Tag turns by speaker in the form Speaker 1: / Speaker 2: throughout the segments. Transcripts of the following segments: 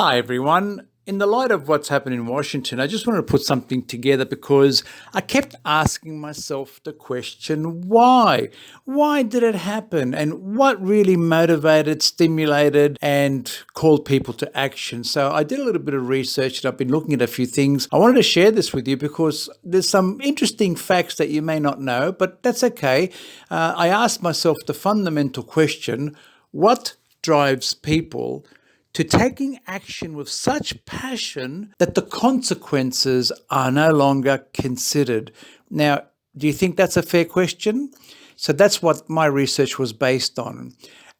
Speaker 1: Hi, everyone. In the light of what's happened in Washington, I just wanted to put something together because I kept asking myself the question, why? Why did it happen? And what really motivated, stimulated, and called people to action? So I did a little bit of research and I've been looking at a few things. I wanted to share this with you because there's some interesting facts that you may not know, but that's okay. I asked myself the fundamental question, what drives people to taking action with such passion that the consequences are no longer considered? Now, do you think that's a fair question? So that's what my research was based on.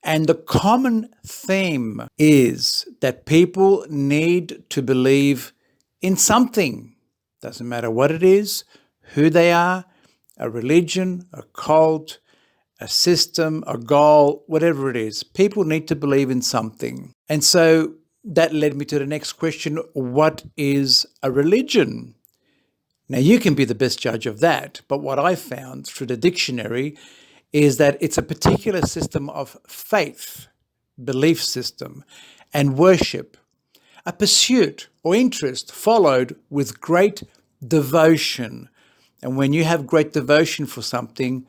Speaker 1: And the common theme is that people need to believe in something. Doesn't matter what it is, who they are, a religion, a cult, a system, a goal, whatever it is. People need to believe in something. And so that led me to the next question, what is a religion? Now, you can be the best judge of that, but what I found through the dictionary is that it's a particular system of faith, belief system, and worship, a pursuit or interest followed with great devotion. And when you have great devotion for something,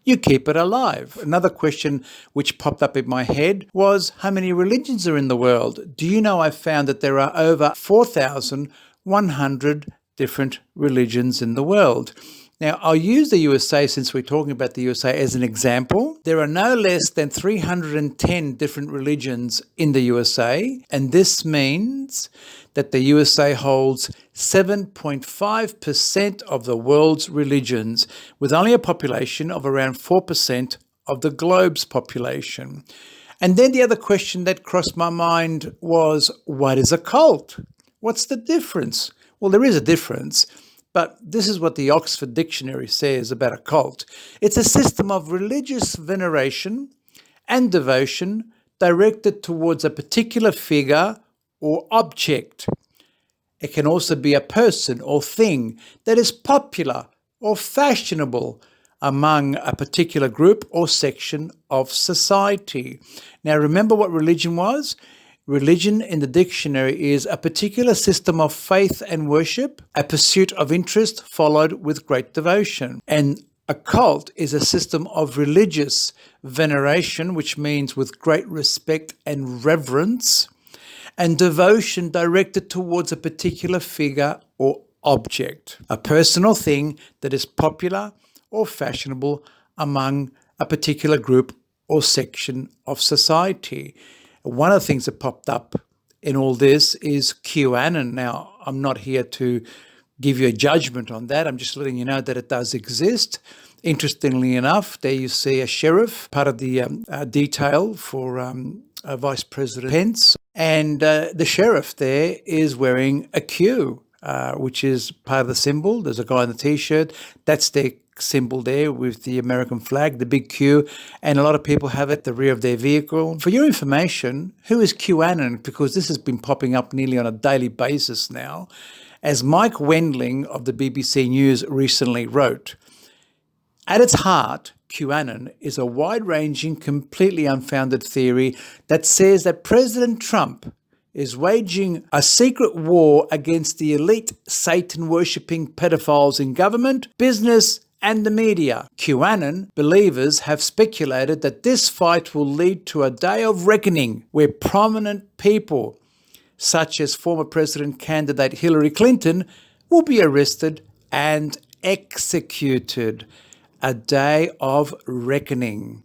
Speaker 1: you keep it alive. Another question which popped up in my head was, how many religions are in the world? Do you know I found that there are over 4,100 different religions in the world? Now, I'll use the USA, since we're talking about the USA, as an example. There are no less than 310 different religions in the USA, and this means that the USA holds 7.5% of the world's religions, with only a population of around 4% of the globe's population. And then the other question that crossed my mind was, what is a cult? What's the difference? Well, there is a difference. But this is what the Oxford Dictionary says about a cult. It's a system of religious veneration and devotion directed towards a particular figure or object. It can also be a person or thing that is popular or fashionable among a particular group or section of society. Now, remember what religion was? Religion in the dictionary is a particular system of faith and worship, a pursuit of interest followed with great devotion. And a cult is a system of religious veneration, which means with great respect and reverence, and devotion directed towards a particular figure or object, a person or thing that is popular or fashionable among a particular group or section of society. One of the things that popped up in all this is QAnon. Now, I'm not here to give you a judgment on that. I'm just letting you know that it does exist. Interestingly enough, there you see a sheriff, part of the detail for Vice President Pence. And the sheriff there is wearing a Q, which is part of the symbol. There's a guy in the T-shirt. That's their symbol there with the American flag, the big Q, and a lot of people have it at the rear of their vehicle. For your information, who is QAnon? Because this has been popping up nearly on a daily basis now. As Mike Wendling of the BBC News recently wrote, at its heart, QAnon is a wide-ranging, completely unfounded theory that says that President Trump is waging a secret war against the elite Satan-worshipping pedophiles in government, business, and the media. QAnon believers have speculated that this fight will lead to a day of reckoning where prominent people, such as former president candidate Hillary Clinton, will be arrested and executed. A day of reckoning.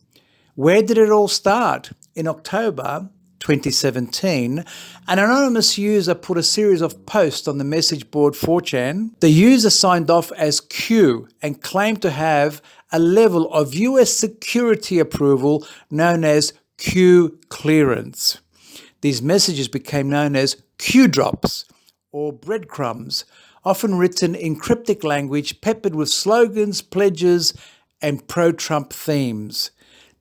Speaker 1: Where did it all start? In October 2017, an anonymous user put a series of posts on the message board 4chan. The user signed off as Q and claimed to have a level of US security approval known as Q clearance. These messages became known as Q drops or breadcrumbs, often written in cryptic language peppered with slogans, pledges, and pro-Trump themes.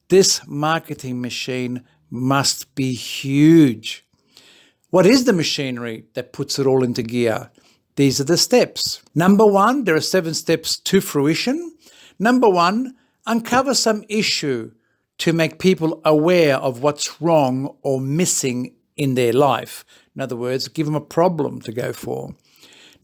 Speaker 1: This marketing machine must be huge. What is the machinery that puts it all into gear? These are the steps. Number one, there are 7 steps to fruition. Number one, uncover some issue to make people aware of what's wrong or missing in their life. In other words, give them a problem to go for.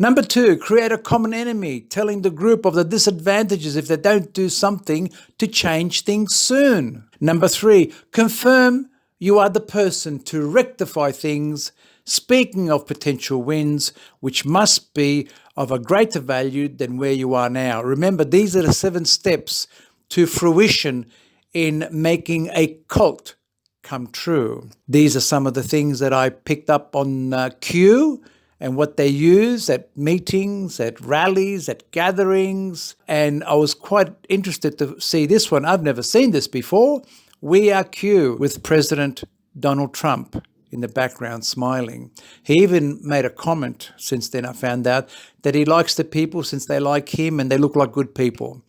Speaker 1: Number 2, create a common enemy, telling the group of the disadvantages if they don't do something to change things soon. Number 3, confirm you are the person to rectify things, speaking of potential wins, which must be of a greater value than where you are now. Remember, these are the 7 steps to fruition in making a cult come true. These are some of the things that I picked up on Q and what they use at meetings, at rallies, at gatherings. And I was quite interested to see this one. I've never seen this before. We Are Q, with President Donald Trump in the background smiling. He even made a comment since then, I found out, that he likes the people since they like him and they look like good people.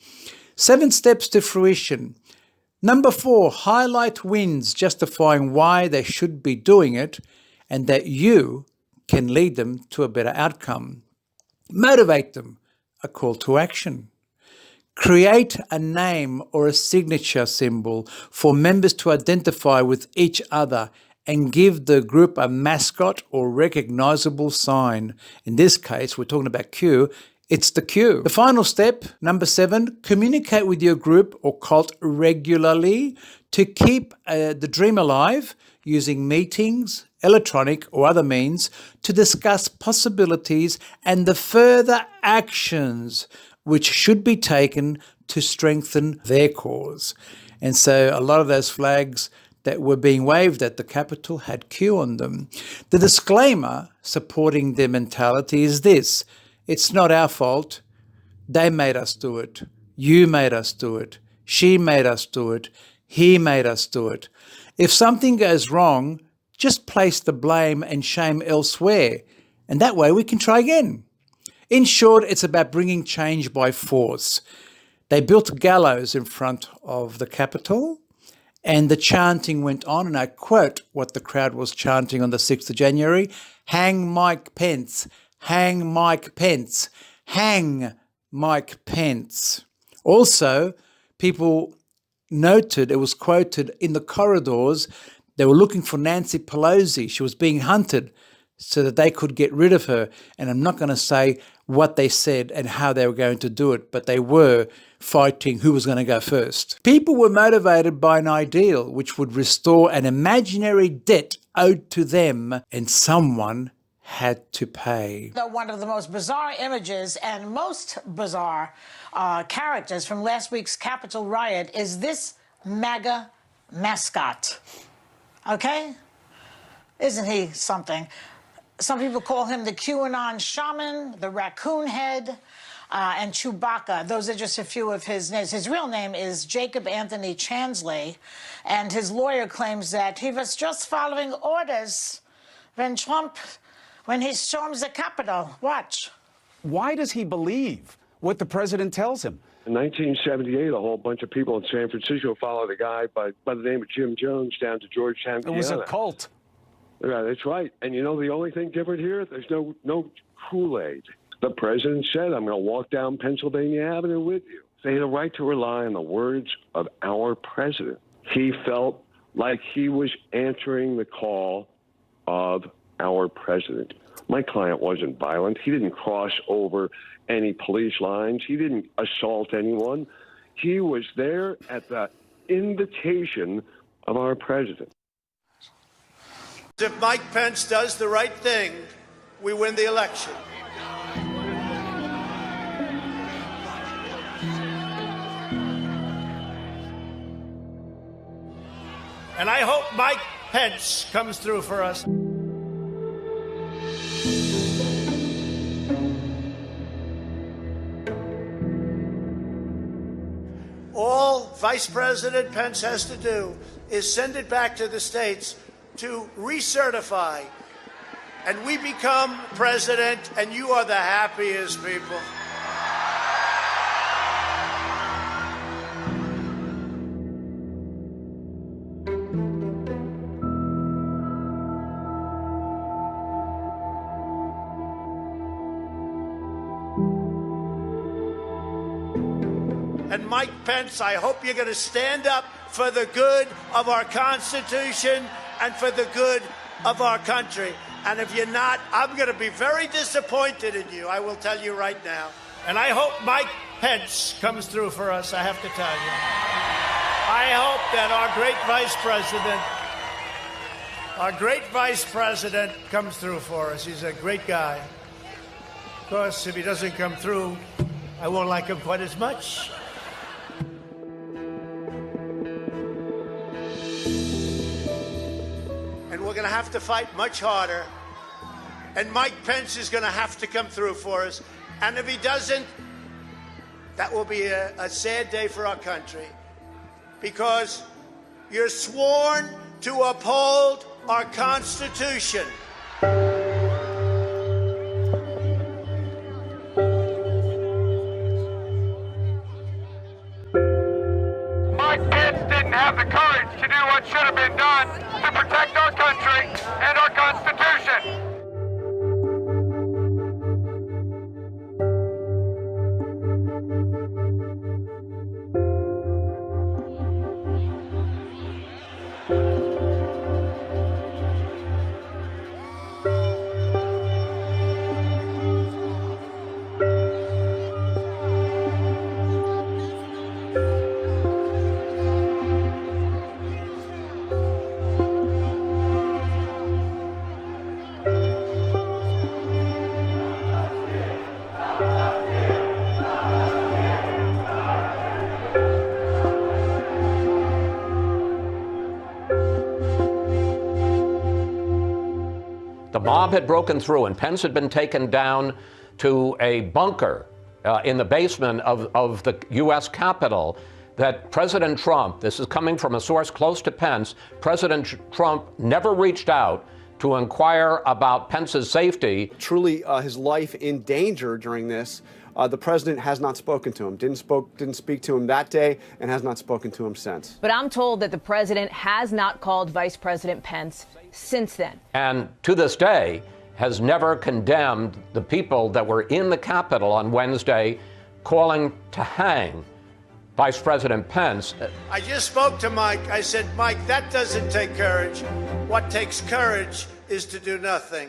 Speaker 1: 7 steps to fruition. Number 4, highlight wins, justifying why they should be doing it and that you can lead them to a better outcome. Motivate them, a call to action. Create a name or a signature symbol for members to identify with each other and give the group a mascot or recognizable sign. In this case, we're talking about Q, it's the Q. The final step, number 7, communicate with your group or cult regularly to keep the dream alive using meetings, electronic or other means to discuss possibilities and the further actions which should be taken to strengthen their cause. And so a lot of those flags that were being waved at the Capitol had Q on them. The disclaimer supporting their mentality is this: it's not our fault. They made us do it. You made us do it. She made us do it. He made us do it. If something goes wrong, just place the blame and shame elsewhere, and that way we can try again. In short, it's about bringing change by force. They built gallows in front of the Capitol, and the chanting went on, and I quote what the crowd was chanting on the 6th of January, "Hang Mike Pence, hang Mike Pence, hang Mike Pence." Also, people noted, it was quoted in the corridors, they were looking for Nancy Pelosi. She was being hunted so that they could get rid of her. And I'm not going to say what they said and how they were going to do it, but they were fighting who was going to go first. People were motivated by an ideal which would restore an imaginary debt owed to them, and someone had to pay.
Speaker 2: One of the most bizarre images and most bizarre characters from last week's Capitol riot is this MAGA mascot. Okay? Isn't he something? Some people call him the QAnon shaman, the raccoon head, and Chewbacca. Those are just a few of his names. His real name is Jacob Anthony Chansley, and his lawyer claims that he was just following orders when he storms the Capitol. Watch.
Speaker 3: Why does he believe what the president tells him?
Speaker 4: In 1978, a whole bunch of people in San Francisco followed a guy by the name of Jim Jones down to Georgetown, Indiana.
Speaker 3: It was a cult.
Speaker 4: Yeah, that's right. And you know the only thing different here? There's no Kool-Aid. The president said, "I'm going to walk down Pennsylvania Avenue with you." They had a right to rely on the words of our president. He felt like he was answering the call of our president. My client wasn't violent. He didn't cross over any police lines. He didn't assault anyone. He was there at the invitation of our president.
Speaker 5: If Mike Pence does the right thing, we win the election. And I hope Mike Pence comes through for us. All Vice President Pence has to do is send it back to the states to recertify, and we become president, and you are the happiest people. And Mike Pence, I hope you're going to stand up for the good of our Constitution and for the good of our country. And if you're not, I'm going to be very disappointed in you. I will tell you right now. And I hope Mike Pence comes through for us, I have to tell you. I hope that our great vice president comes through for us. He's a great guy. Of course, if he doesn't come through, I won't like him quite as much. And we're going to have to fight much harder. And Mike Pence is going to have to come through for us. And if he doesn't, that will be a sad day for our country. Because you're sworn to uphold our Constitution.
Speaker 6: Mike Pence didn't have the courage to do what should have been done to protect our country and our Constitution.
Speaker 7: The mob had broken through, and Pence had been taken down to a bunker in the basement of the U.S. Capitol. That President Trump, this is coming from a source close to Pence, President Trump never reached out to inquire about Pence's safety.
Speaker 8: Truly his life in danger during this. The president has not spoken to him, didn't speak to him that day, and has not spoken to him since.
Speaker 9: But I'm told that the president has not called Vice President Pence since then.
Speaker 7: And to this day has never condemned the people that were in the Capitol on Wednesday calling to hang Vice President Pence.
Speaker 5: I just spoke to Mike. I said, Mike, that doesn't take courage. What takes courage is to do nothing.